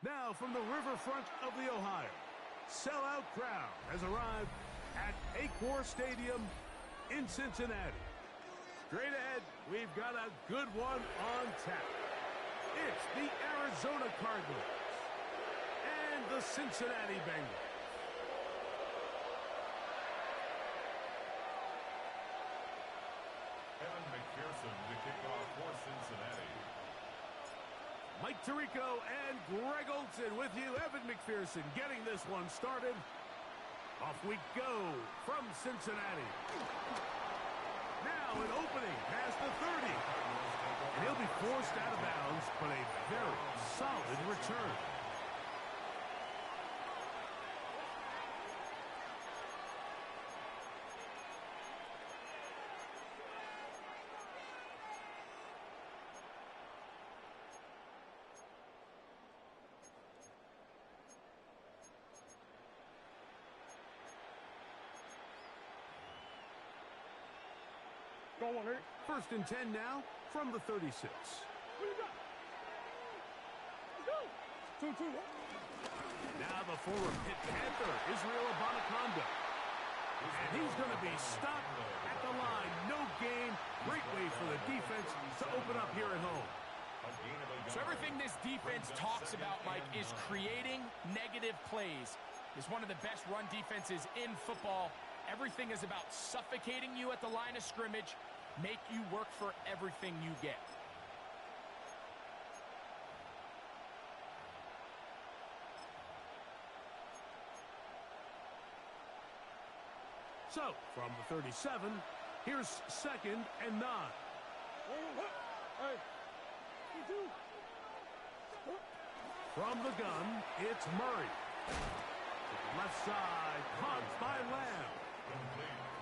Now from the riverfront of the Ohio, sellout crowd has arrived at Acor Stadium in Cincinnati. Straight ahead, we've got a good one on tap. It's the Arizona Cardinals and the Cincinnati Bengals. Evan McPherson to kick off for Cincinnati. Mike Tirico and Greg Olson with you. Evan McPherson getting this one started. Off we go from Cincinnati. Now an opening past the 30. And he'll be forced out of bounds, but a very solid return. First and 10 now from the 36. What you got? Let's go. 2-2. Now the former Pitt Panther, Israel Abanaconda. And he's going to be stopped at the line. No gain. Great way for the defense to open up here at home. So everything this defense talks about, Mike, is creating negative plays. It's one of the best run defenses in football. Everything is about suffocating you at the line of scrimmage, make you work for everything you get. So, from the 37, here's 2nd and 9. From the gun, it's Murray. Left side, caught by Lamb.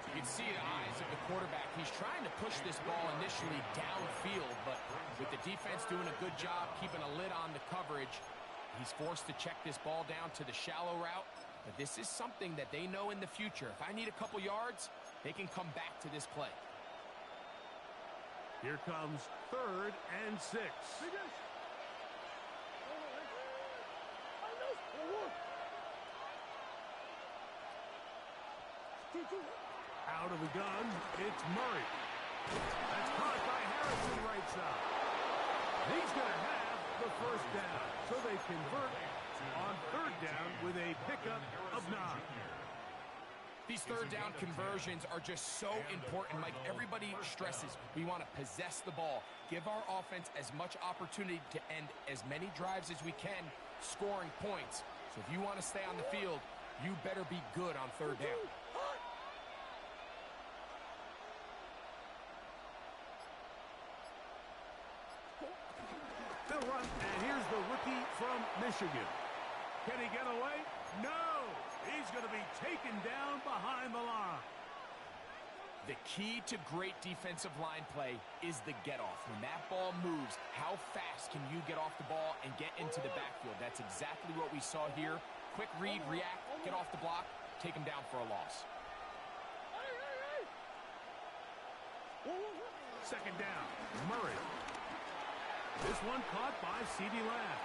You can see the eyes of the quarterback. He's trying to push this ball initially downfield, but with the defense doing a good job keeping a lid on the coverage, he's forced to check this ball down to the shallow route. But this is something that they know in the future. If I need a couple yards, they can come back to this play. Here comes 3rd and 6. Out of the gun, it's Murray. That's caught by Harrison right side. He's going to have the first down. So they convert on 3rd down with a pickup of 9. These 3rd down conversions are just so important, Mike. Everybody stresses we want to possess the ball, give our offense as much opportunity to end as many drives as we can, scoring points. So if you want to stay on the field, you better be good on 3rd down. They'll run, and here's the rookie from Michigan. Can he get away? No! He's going to be taken down behind the line. The key to great defensive line play is the get-off. When that ball moves, how fast can you get off the ball and get into the backfield? That's exactly what we saw here. Quick read, react, get off the block, take him down for a loss. 2nd down, Murray. This one caught by C.D. Lamb.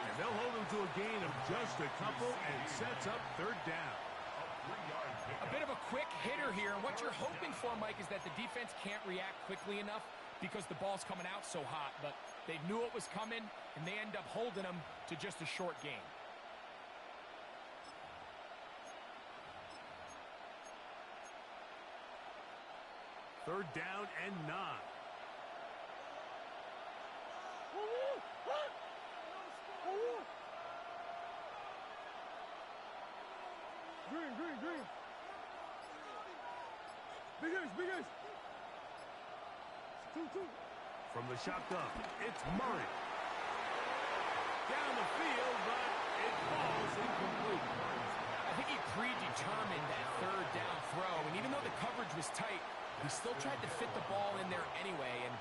And they'll hold him to a gain of just a couple and sets up 3rd down. A bit of a quick hitter here, and what you're hoping for, Mike, is that the defense can't react quickly enough because the ball's coming out so hot, but they knew it was coming, and they end up holding them to just a short gain. Third down and 9. Green. Big Ace. 2-2. From the shotgun, it's Murray. Down the field, but it falls incomplete. I think he predetermined that 3rd down throw, and even though the coverage was tight, he still tried to fit the ball in there anyway, and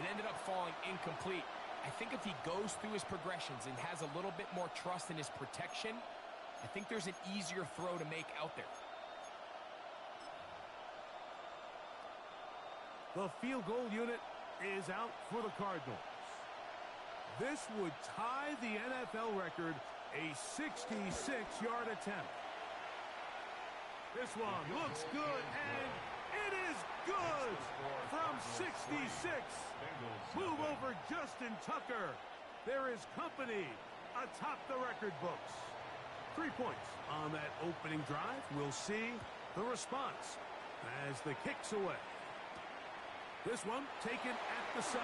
it ended up falling incomplete. I think if he goes through his progressions and has a little bit more trust in his protection, I think there's an easier throw to make out there. The field goal unit is out for the Cardinals. This would tie the NFL record, a 66-yard attempt. This one looks good, and it is good from 66. Move over Justin Tucker. There is company atop the record books. 3 points on that opening drive. We'll see the response as the kick's away. This one taken at the 7.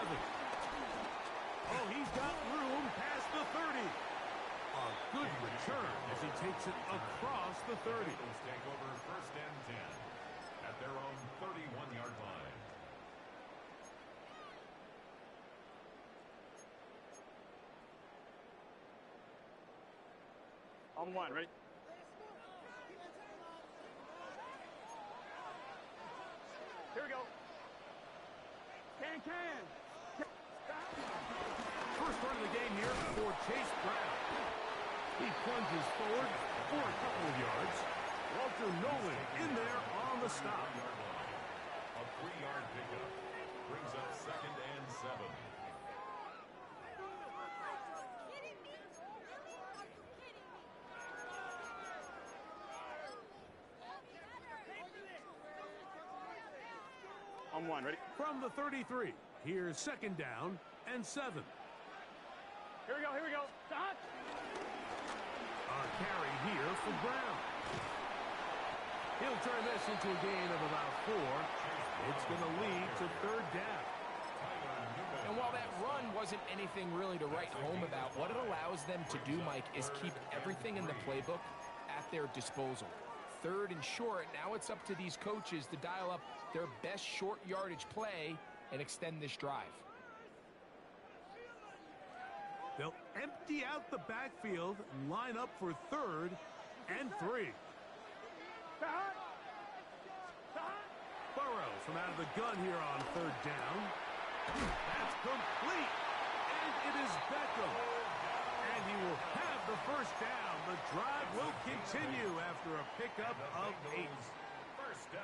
Oh, he's got room past the 30. A good return as he takes it across the 30. Bengals take over 1st and 10 at their own 31-yard line. On one, ready? Here we go. Can. First run of the game here for Chase Brown. He plunges forward for a couple of yards. Walter Nolan in there on the stop. A 3-yard pickup brings up 2nd and 7. On one, ready? From the 33, here's 2nd down and 7. Here we go. Stop. A carry here for Brown. He'll turn this into a gain of about 4. It's going to lead to 3rd down. And while that run wasn't anything really to write home about, what it allows them to do, Mike, is keep everything in the playbook at their disposal. 3rd and short, now it's up to these coaches to dial up their best short yardage play and extend this drive. They'll empty out the backfield and line up for 3rd and 3. Burrows from out of the gun here on 3rd down. That's complete. And it is Beckham. And he will have the 1st down. The drive will continue after a pickup of 8.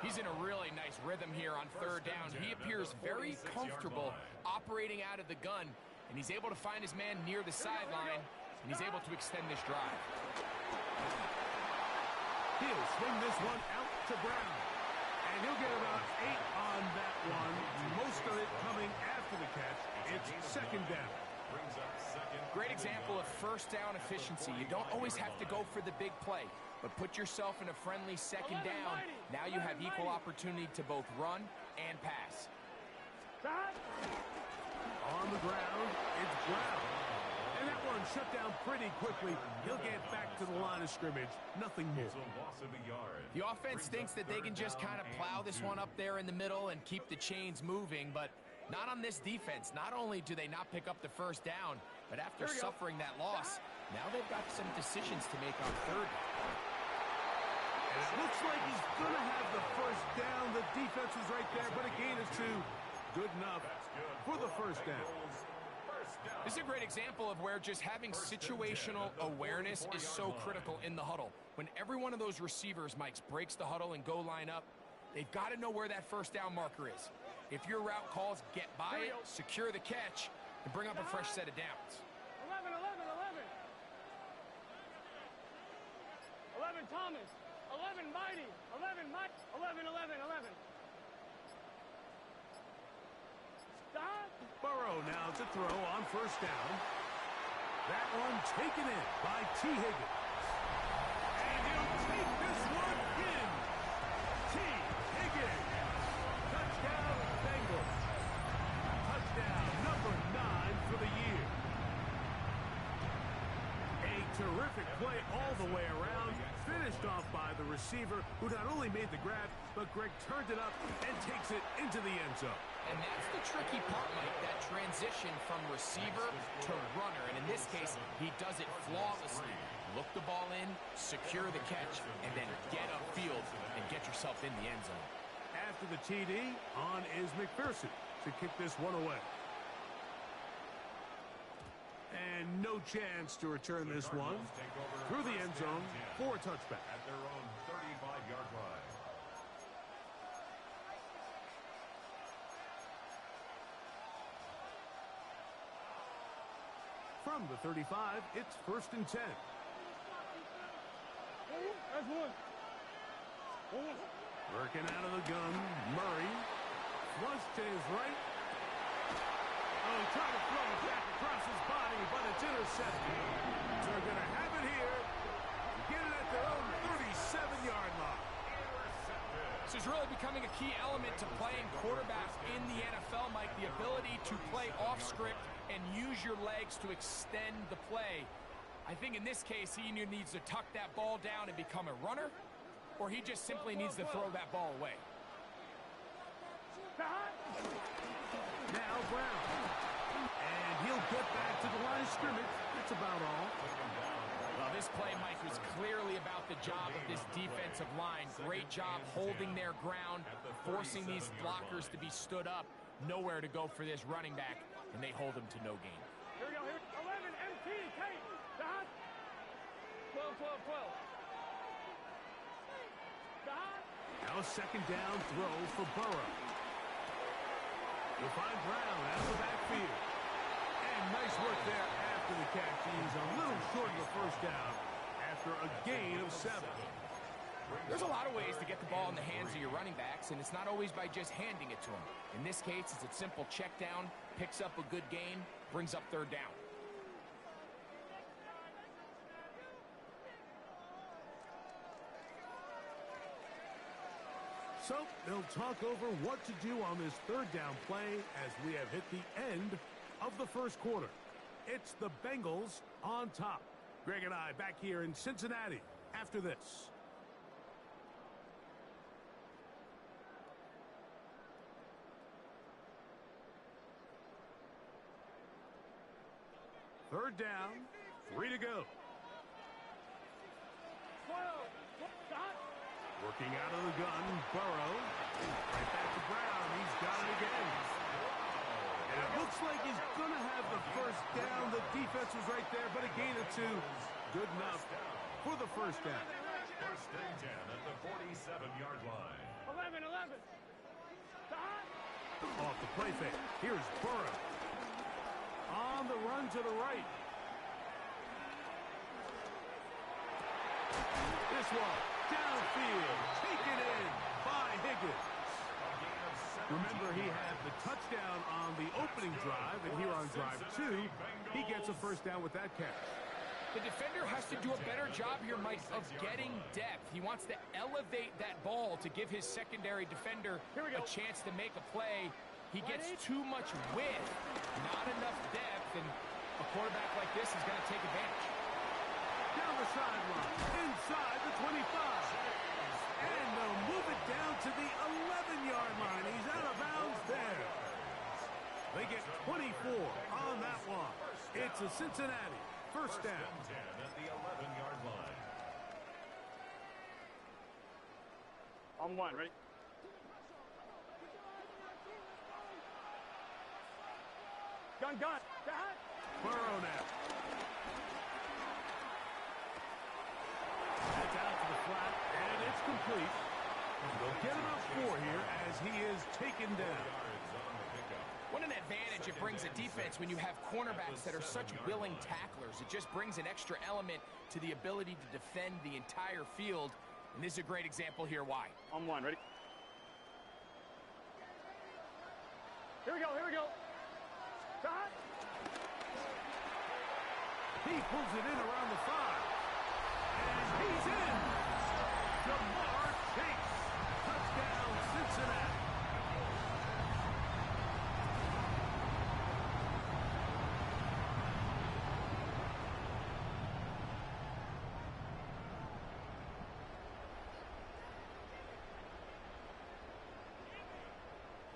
He's in a really nice rhythm here on 3rd down. He appears very comfortable operating out of the gun, and he's able to find his man near the sideline, and he's able to extend this drive. He'll swing this one out to Brown, and he'll get about 8 on that one. Most of it coming after the catch. It's 2nd down. Great example of 1st down efficiency. You don't always have to go for the big play, but put yourself in a friendly 2nd down. Now you have equal opportunity to both run and pass. On the ground, it's Brown. And that one shut down pretty quickly. He'll get back to the line of scrimmage. Nothing more. The offense thinks that they can just kind of plow this one up there in the middle and keep the chains moving, but not on this defense. Not only do they not pick up the 1st down, but after suffering that loss, now they've got some decisions to make on 3rd. And it looks like he's going to have the 1st down. The defense was right there, but a gain of 2. Good enough for the 1st down. This is a great example of where just having situational awareness is so critical in the huddle. When every one of those receivers, Mike, breaks the huddle and go line up, they've got to know where that 1st down marker is. If your route calls, get by it, secure the catch, and bring up a fresh set of downs. 11 Thomas. 11 Mighty. 11 Mike. 11. Stop. Burrow now to throw on 1st down. That one taken in by T. Higgins. And he'll take this one in. T. Higgins. Touchdown, Bengals. Touchdown number 9 for the year. A terrific play all the way around. Finished off by the receiver, who not only made the grab, but Greg turned it up and takes it into the end zone. And that's the tricky part, Mike, that transition from receiver to runner. And in this case, he does it flawlessly. Look the ball in, secure the catch, and then get upfield and get yourself in the end zone. After the TD, on is McPherson to kick this one away. And no chance to return this one through the end zone for a touchback. At their own 35-yard line. From the 35, it's 1st and 10. That's one. Working out of the gun, Murray. Flush to his right. Oh, trying to throw it back across his body, but it's intercepted. So they're going to have it here. Get it at their own 37-yard line. This is really becoming a key element to playing quarterback in the NFL, Mike. The ability to play off script and use your legs to extend the play. I think in this case, he either needs to tuck that ball down and become a runner, or he just simply needs to throw that ball away. Now Brown. And he'll get back to the line of scrimmage. That's about all. Well, this play, Mike, was clearly about the job of this defensive line. Great job holding their ground, forcing these blockers to be stood up. Nowhere to go for this running back, and they hold him to no gain. Here we go. Here. 11 MT. Kate. 12, 12, 12. Now a second down throw for Burrow. You'll find Brown out of the backfield. And nice work there after the catch. He's a little short of the first down after a gain of 7. There's a lot of ways to get the ball in the hands of your running backs, and it's not always by just handing it to them. In this case, it's a simple check down, picks up a good gain, brings up 3rd down. So they'll talk over what to do on this 3rd down play as we have hit the end of the first quarter. It's the Bengals on top. Greg and I back here in Cincinnati after this. Third down, 3 to go. 12. Working out of the gun, Burrow. Right back to Brown. He's got it again. And it looks like he's going to have the first down. The defense was right there, but a gain of 2. Good enough for the first down. 1st and 10 at the 47-yard line. 11, 11. Off the play fake. Here's Burrow. On the run to the right. This one. Downfield, taken in by Higgins. Remember, he had the touchdown on the opening drive, and here on drive 2, he gets a first down with that catch. The defender has to do a better job here, Mike, of getting depth. He wants to elevate that ball to give his secondary defender a chance to make a play. He gets too much width, not enough depth, and a quarterback like this is going to take advantage. Down the sideline, inside the 25. And they'll move it down to the 11-yard line. He's out of bounds there. They get 24 on that one. It's a Cincinnati first down. 10 at the 11-yard line. On 1, ready? Gun. Burrow now. That's out to the flat, and it's complete. They'll get him up 4 here as he is taken down. What an advantage it brings a defense when you have cornerbacks that are such willing tacklers. It just brings an extra element to the ability to defend the entire field. And this is a great example here why. On 1, ready? Here we go. He pulls it in around the 5. And he's in. Jamar Chase. Touchdown, Cincinnati.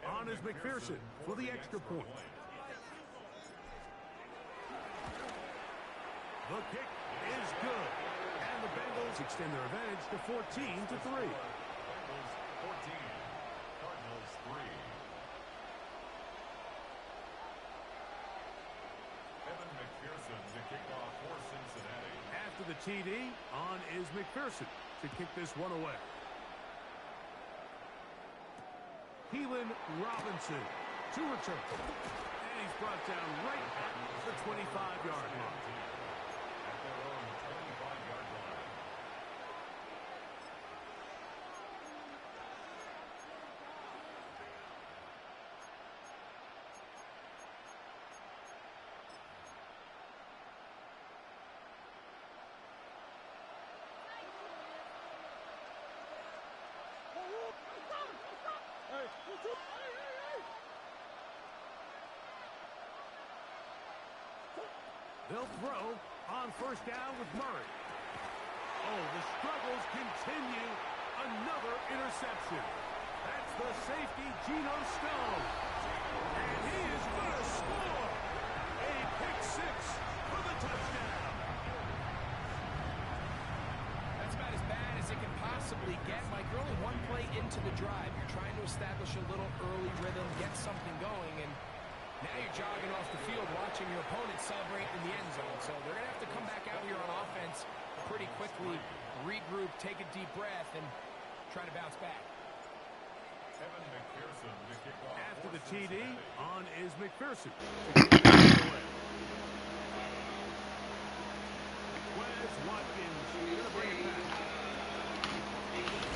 On is McPherson for the extra point. The kick is good. And the Bengals extend their advantage to 14-3. Bengals 14, Cardinals 3. Evan McPherson to kick off for Cincinnati. After the TD, on is McPherson to kick this one away. Keelan Robinson to return. he's brought down right at the 25-yard line. At their own 25-yard line. They'll throw on first down with Murray. Oh, the struggles continue. Another interception. That's the safety, Geno Stone. And he is going to score. A pick six for the touchdown. That's about as bad as it can possibly get. Mike, you're only one play into the drive. You're trying to establish a little early rhythm, get something going, and now you're jogging off the field watching your opponent celebrate in the end zone. So they're going to have to come back out here on offense pretty quickly, regroup, take a deep breath, and try to bounce back. After the TD, on is McPherson. Wes Watkins going to bring it back.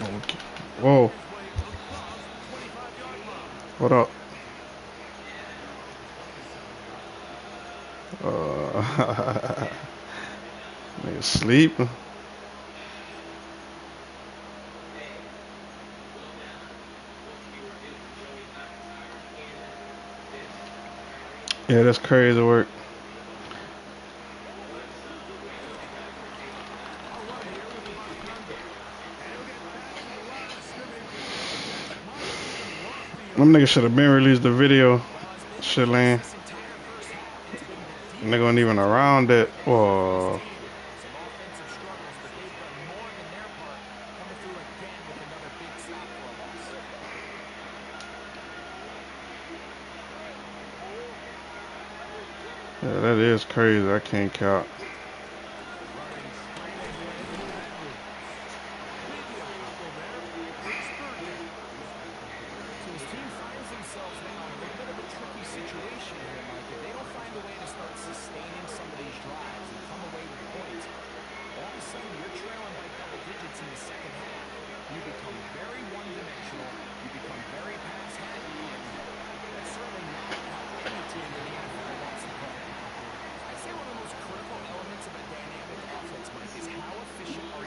Okay. Whoa. What up? Nigga sleep. Yeah, that's crazy work. Them niggas should have been released the video. Shit, lane. Nigga wasn't even around it. Whoa. Yeah, that is crazy. I can't count.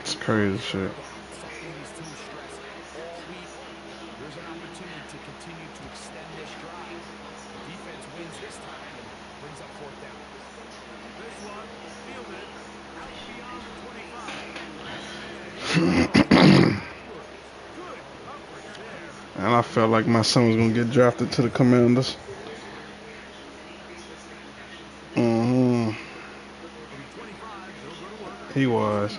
It's crazy shit. And I felt like my son was gonna get drafted to the Commanders. He was.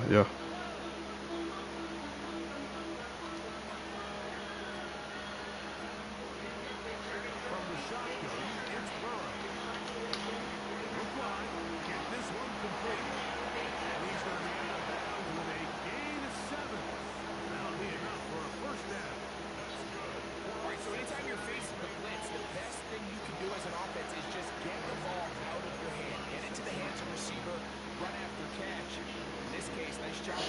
Yeah. Nice job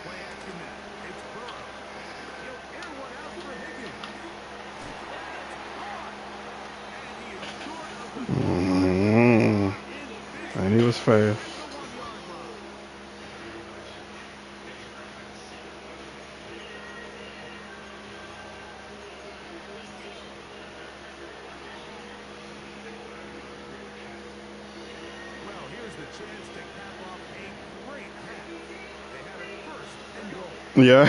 Play action now. It's Burrow. He'll air one out for Higgins. And he was fast. Well, here's the chance to cap off a great half. They had a first and goal. Yeah.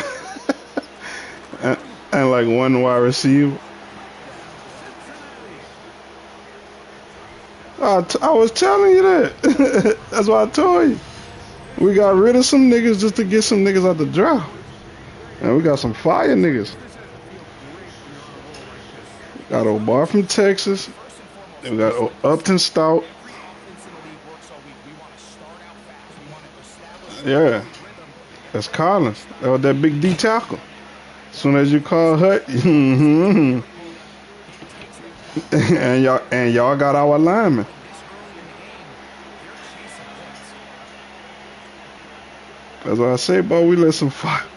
and like one wide receiver. I was telling you that. That's why I told you. We got rid of some niggas just to get some niggas out the draft. And we got some fire niggas. Got old bar from Texas. We got Upton Stout. Yeah. That's Collins. That was that big D tackle. As soon as you call Hut, and y'all got our lineman. That's what I say, bro. We let some fire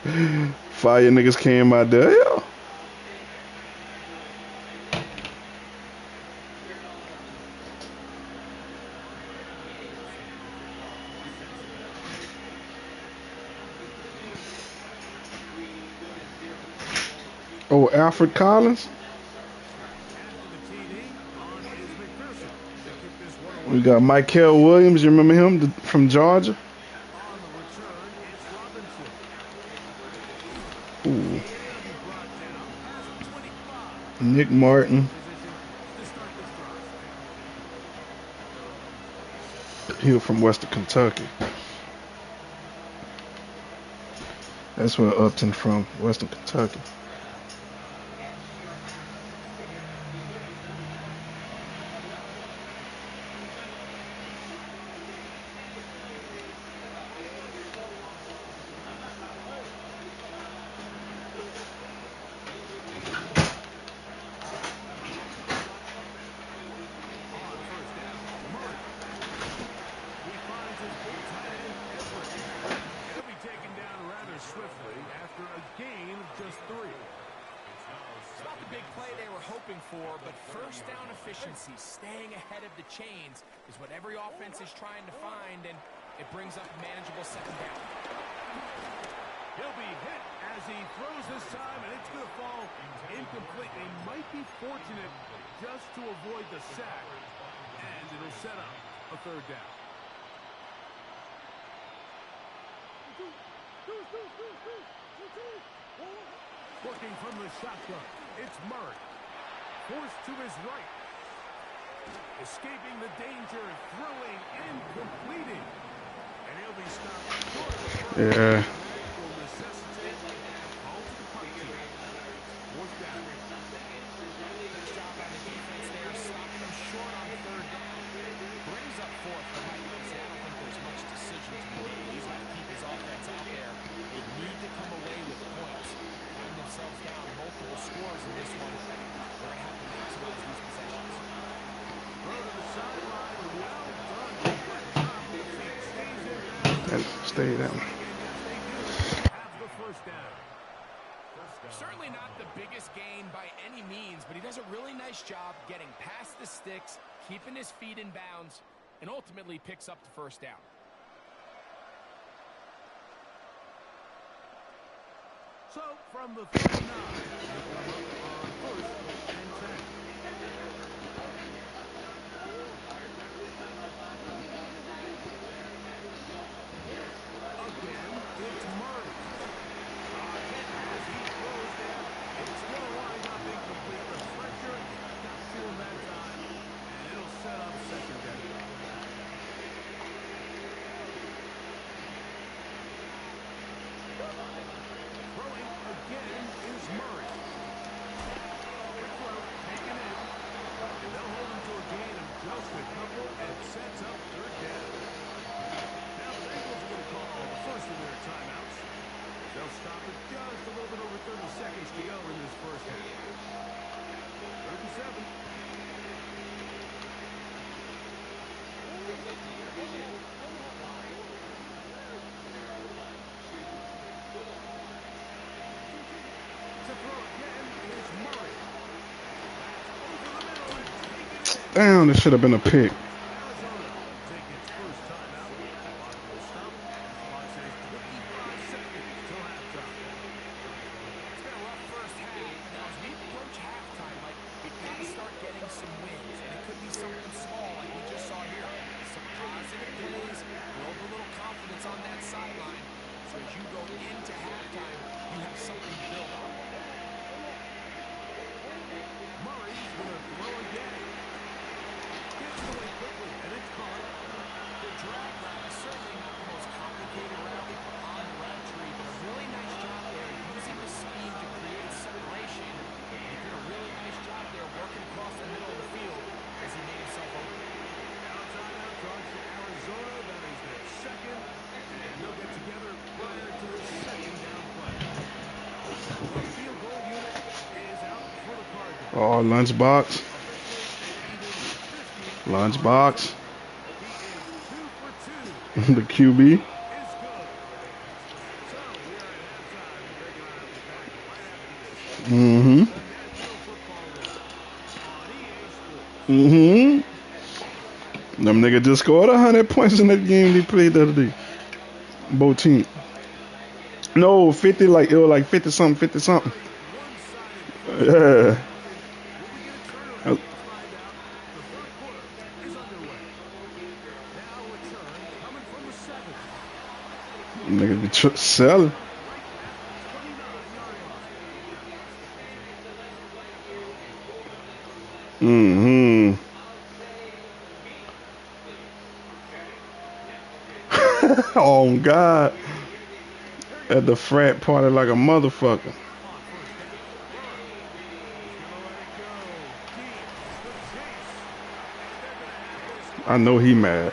niggas came out there. Yeah. Oh, Alfred Collins. We got Michael Williams. You remember him from Georgia? Ooh. Nick Martin. He was from Western Kentucky. That's where Upton from, Western Kentucky. Staying ahead of the chains is what every offense is trying to find, and it brings up manageable second down. He'll be hit as he throws this time, and it's going to fall incomplete. They might be fortunate just to avoid the sack, and it'll set up a third down. Working from the shotgun, it's Murray. Forced to his right. Escaping the danger, throwing and completing. And he'll be stopped. Yeah. Will necessitate a call to the punt team. Fourth down. Nice job on the defense there, stopping them short on third down. Brings up fourth for Mike Wilson. I don't think there's much decision to be made. He's got to keep his offense out there. They need to come away with points. Find themselves down multiple scores in this one. They're going to have to maximize these possessions. Stay down. Certainly not the biggest gain by any means, but he does a really nice job getting past the sticks, keeping his feet in bounds, and ultimately picks up the first down. So from the 39, on first and 10. It's Murray. As he throws there, it's going to wind up incomplete. The pressure got to him that time, and it'll set up second down. Throwing again is Murray. Quick throw, taken in, and they'll hold him to a gain of just a couple, and sets up third down. Now the Bengals are going to call the first of their timeouts. They'll stop it just a little bit over 30 seconds to go in this first half. 37. Damn, this should have been a pick. Arizona take its first time out. Clock will stop. Clock says 25 seconds till halftime. It's been a rough first half. Now, as we approach halftime, Mike, we've got to start getting some wins. And it could be something small like we just saw here. Some positive plays, build a little confidence on that sideline. So as you go into halftime, you have something to build on. Murray's going to throw again. Gets it away quickly, and it's caught. The drag route is certainly not the most complicated route on the route tree, but a really nice job there using the speed to create separation. He did a really nice job there working across the middle of the field as he made himself open. Outside out towards Arizona. That is their second. And they'll get together prior to the second down play. The field goal unit is out for the Cardinals. Oh, lunchbox. Lunchbox. He is 2 for 2. The QB. Is good. So we are at halftime. Greg and I will be back right after this. Mm-hmm. The National Football League on EA Sports. Mm-hmm. Them nigga just scored 100 points in that game they played the other day. Both team. No, 50, like, it was like 50 something, 50 something. One-sided. Yeah. Will we get a turnover? Let's find out. The third quarter is underway. Now return coming from the 7. Nigga be selling. Right at the 29-yard line. Mm-hmm. Oh, God. At the frat party like a motherfucker. I know he mad.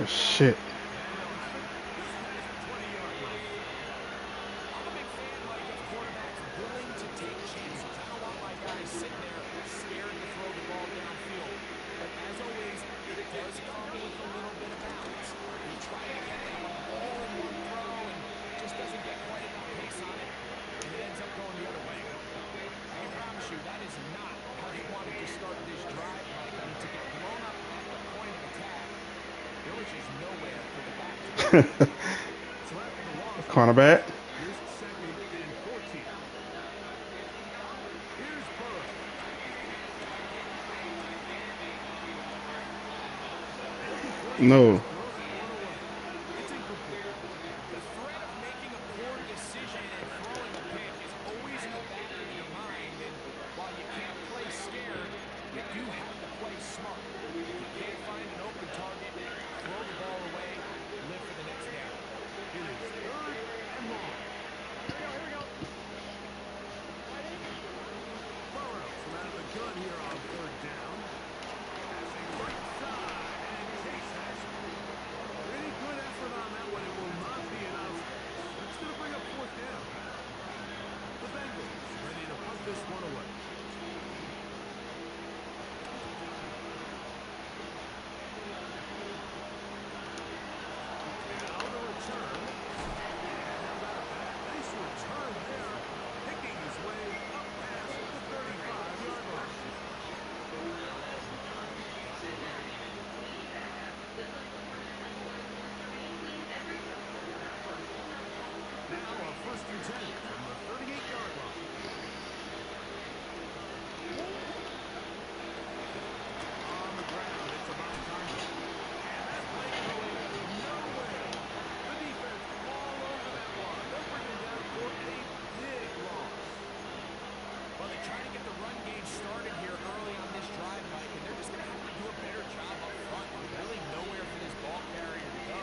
Shit. Cornerback. No. good here on third down. Passing right side, and Chase has it. Pretty good effort on that one. It will not be enough. That's going to bring up fourth down. The Bengals ready to put this one away. Now the return. And how about that? Nice return there. Picking his way up past the 35-yard line. Now a 1st and 10 from the 38-yard line. On the ground, it's about time. And that play going nowhere. The defense all over that one. They'll bring him down for a big loss. Well, they try to get the run game started here early on this drive, Mike, and they're just going to have to do a better job up front. Really nowhere for this ball carrier to go.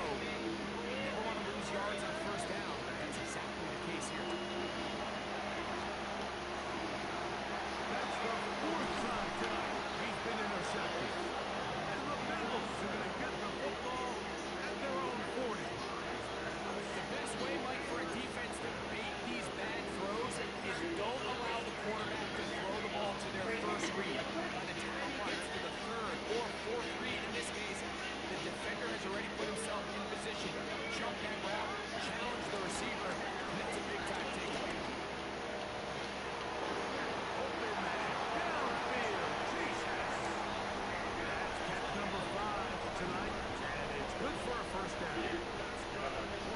You never want to lose yards on 1st down. That's exactly the case here. That's the 4th time tonight he's been intercepted. And the Bengals are going to get the football at their own 40. The best way, Mike, for a defense to bait these bad throws is don't allow the quarterback to throw the ball to their first read. By the time he gets to the 3rd or 4th read in this case, the defender has already put himself in position. Jump that route, challenge the receiver, and that's a big-time takeaway. Open man, downfield, Jesus. That's catch number 5 tonight, and it's good for a 1st down.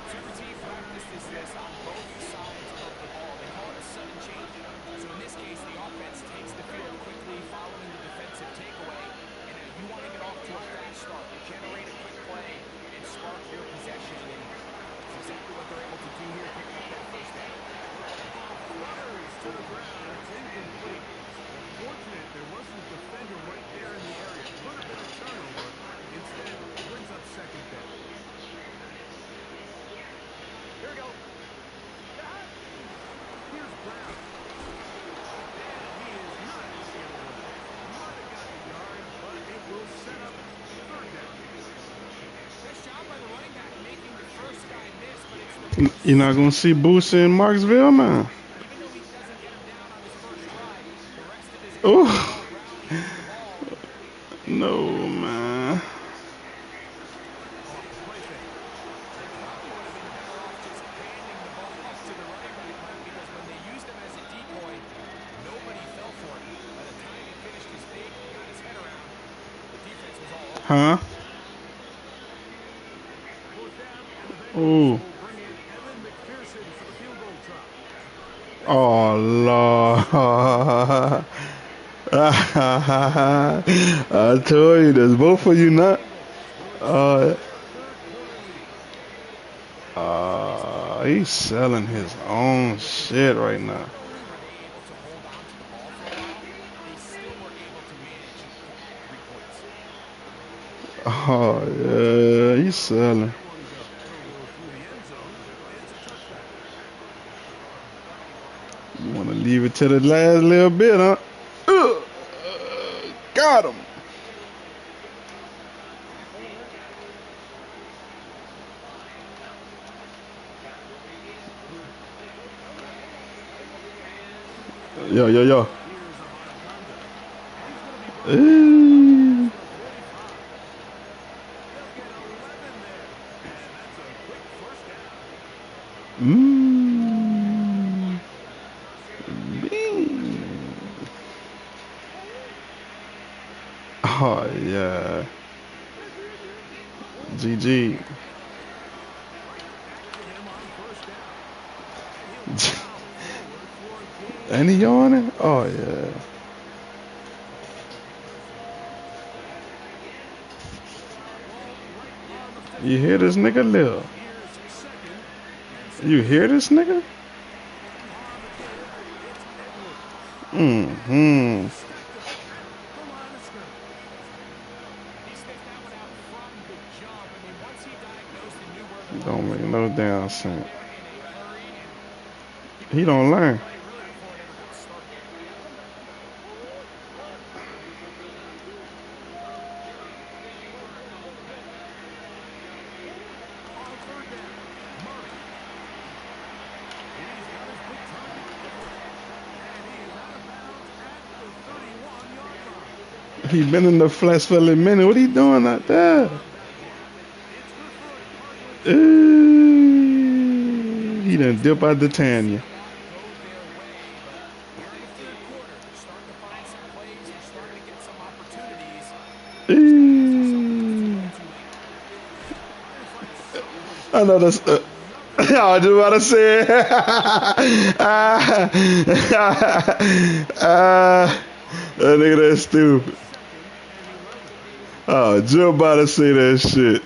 Super team practices this on both sides of the ball. They call it a sudden change. So in this case, the offense takes the field quickly following the defensive takeaway. And now you want to get off to a fast start, generate a quick play, and spark your possession. And that's exactly what they're able to do here, picking up that 1st down. Flutters to the ground, it's incomplete. Fortunate there wasn't a defender right there in the area. Could have been a turnover. Instead, it brings up 2nd down. Here we go. Here's Brown. And he is not going to get away. Might have got the yard, but it will set up 3rd down. Nice job by the running back making the first guy miss, but it's the You're not gonna see Boosie in Marksville, man. even though he doesn't get him down on his first drive, the rest of his Oh rallies the ball. no, man. Play fake. Probably would have been better off just handing the ball off to the running back, Mike, because when they used him as a decoy, nobody fell for it. By the time he finished his fake and got his head around, the defense was all over. Huh? 4th down, and the Bengals Ooh. will bring in Evan McPherson for the field goal try. Oh Lord. I told you there's both of you not. He's selling his own shit right now. Were they able to hold on to the ball for a while? They still were able to manage 3 points. Oh yeah, he's selling. You want to leave it to the last little bit, huh? Got him. Yo. Ooh. Oh yeah. GG. And he yawning? Oh yeah. You hear this nigga, Lil? You hear this nigga? Mm-hmm. Don't make no damn sense. He don't learn. He been in the flesh for a minute. What he doing out there? Ooh, he done dip out the Tanya. Ooh. I know that's. I was just about to say it. That nigga, that's stupid. Oh, just about to say that shit.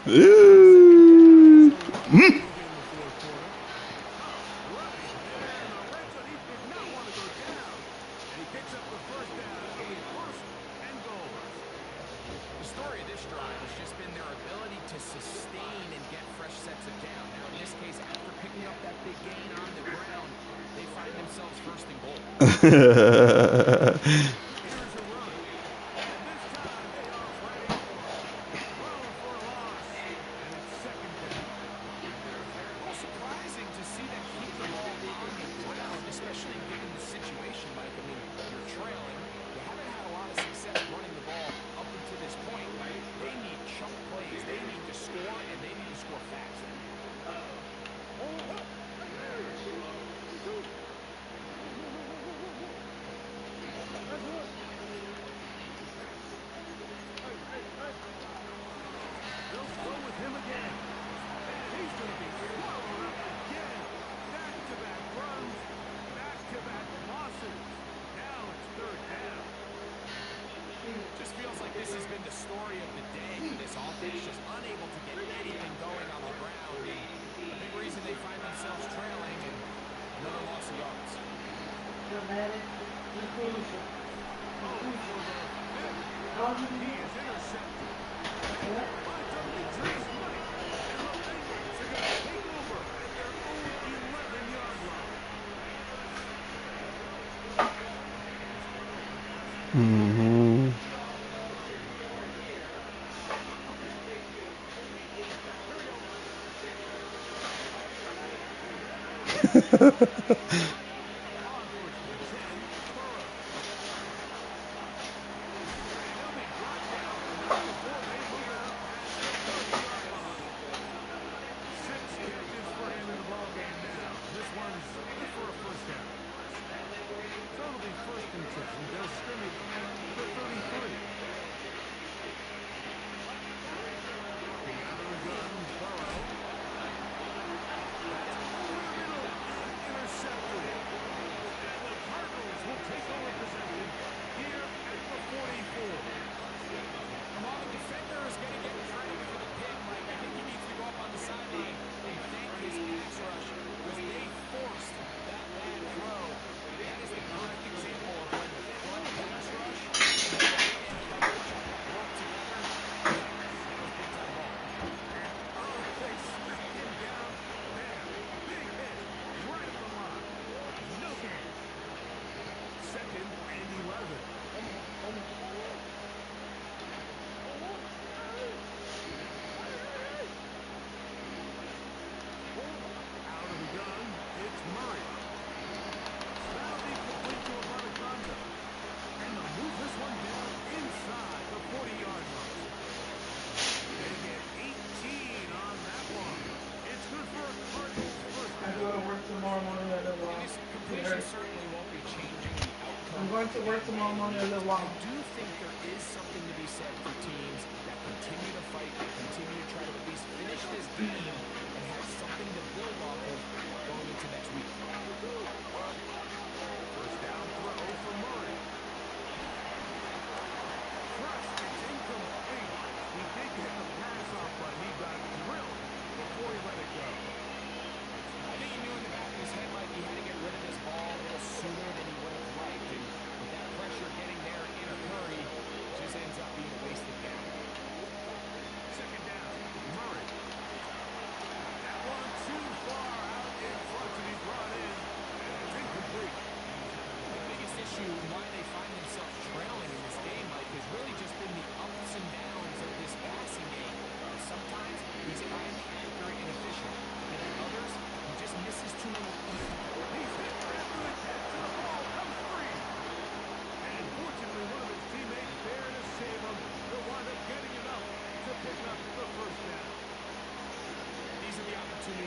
Ooh. Mm. The story of this drive has just been their ability to sustain and get fresh sets of down. Now, in this case, after picking up that big gain on the ground, they find themselves first and goal. Surprising to see them keep the ball on the ground, especially given the situation, Mike. I mean, you're trailing. You haven't had a lot of success running the ball up until this point. They need chunk plays. They need to score, and they need to score fast. Just feels like this has been the story of the day for this offense, just unable to get anything going on the ground. And a big reason they find themselves trailing and another loss of yards. Mm-hmm. going to work tomorrow morning a little while. I do think there is something to be said for teams that continue to fight, that continue to try to at least finish this game and have something to build off of going into next week.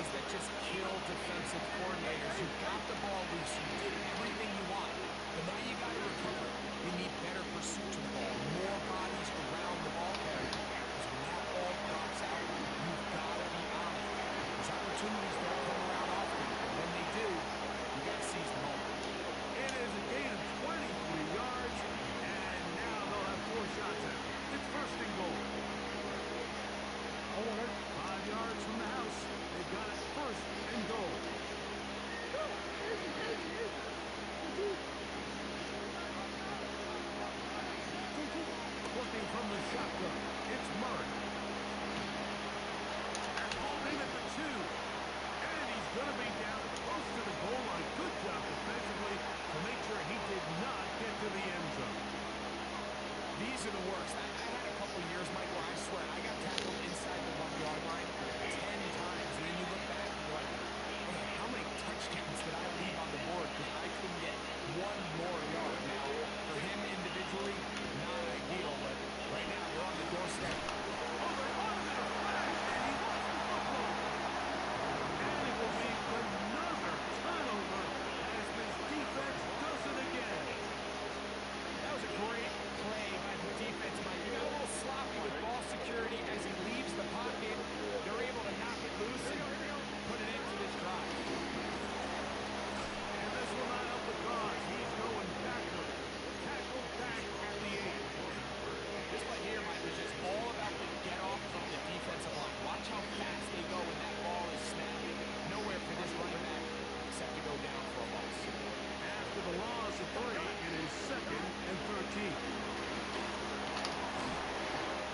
plays that just kill defensive coordinators. You got the ball loose. You did everything you want. But now you got to recover. You need better pursuit to the ball. More bodies around the ball carrier. Because when that ball drops out, you've got to be on it. These opportunities don't come around often. When they do, you got to seize the moment. It is a gain of 23 yards, and now they'll have 4 shots at it. It's first and goal. 5 yards from the house. They've got it first and goal. Working from the shotgun. It's Murray. Holding at the 2. And he's going to be down close to the goal line. Good job defensively to make sure he did not get to the end zone. These are the worst. I had a couple years, Michael, I swear, I got tackled inside the 1-yard line 10 times. And then you look back and you're like, man, how many touchdowns did I leave on the board because I couldn't get one more yard? Now, for him individually, not ideal, but right now we're on the doorstep. Oh, they're on him in a flag, and he lost the football. And it will be another turnover as this defense does it again. That was a great play by the defense, Mike. He got a little sloppy with ball security as he leaves the pocket. They're able to knock it loose and put it into this drive. And this will not help the cause. He's going backward. Tackled back at the 8. This play here, Mike, is just all about the get-off from the defensive line. Watch how fast they go when that ball is snapped. Nowhere for this running back except to go down for a loss. After the loss of 3, it is 2nd and 13.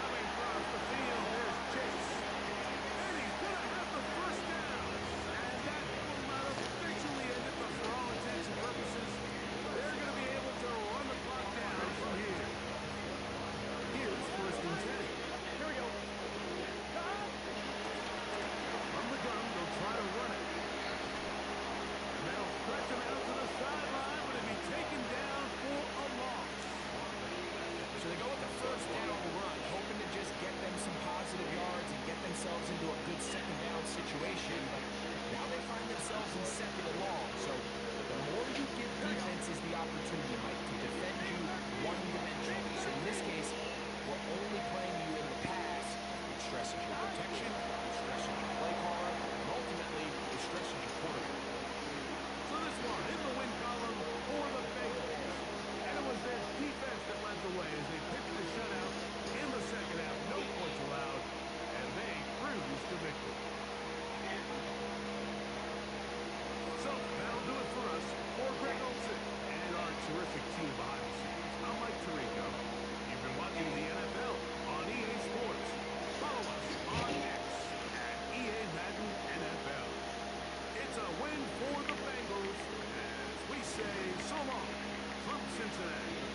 Coming across the field, there's Chase. And he's going to have the first down. And that will not officially end it, but for all intents and purposes, they're going to be able to run the clock down from here. Here's first and 10. Here we go. From the gun, they'll try to run it. And they'll stretch him out to the sideline, but he'll be taken down for a loss. So they go with the first down run, hoping to just get them some positive yards and get themselves into a good second down situation. But now they find themselves in 2nd and long. So the more you give defenses the opportunity, Mike, to defend you one-dimensionally. So in this case, we're only playing you in the pass. It stresses your protection, it stresses your play caller, and ultimately, it stresses your quarterback. So this one in the win column for the Bengals. And it was their defense that led the way as they picked the shutout in the second half. No points allowed, and they cruised to victory. So that'll do it for us. For Greg Olsen and our terrific team behind the scenes, I'm Mike Tirico. You've been watching the NFL on EA Sports. Follow us on X at EA Madden NFL. It's a win for the Bengals as we say so long from Cincinnati.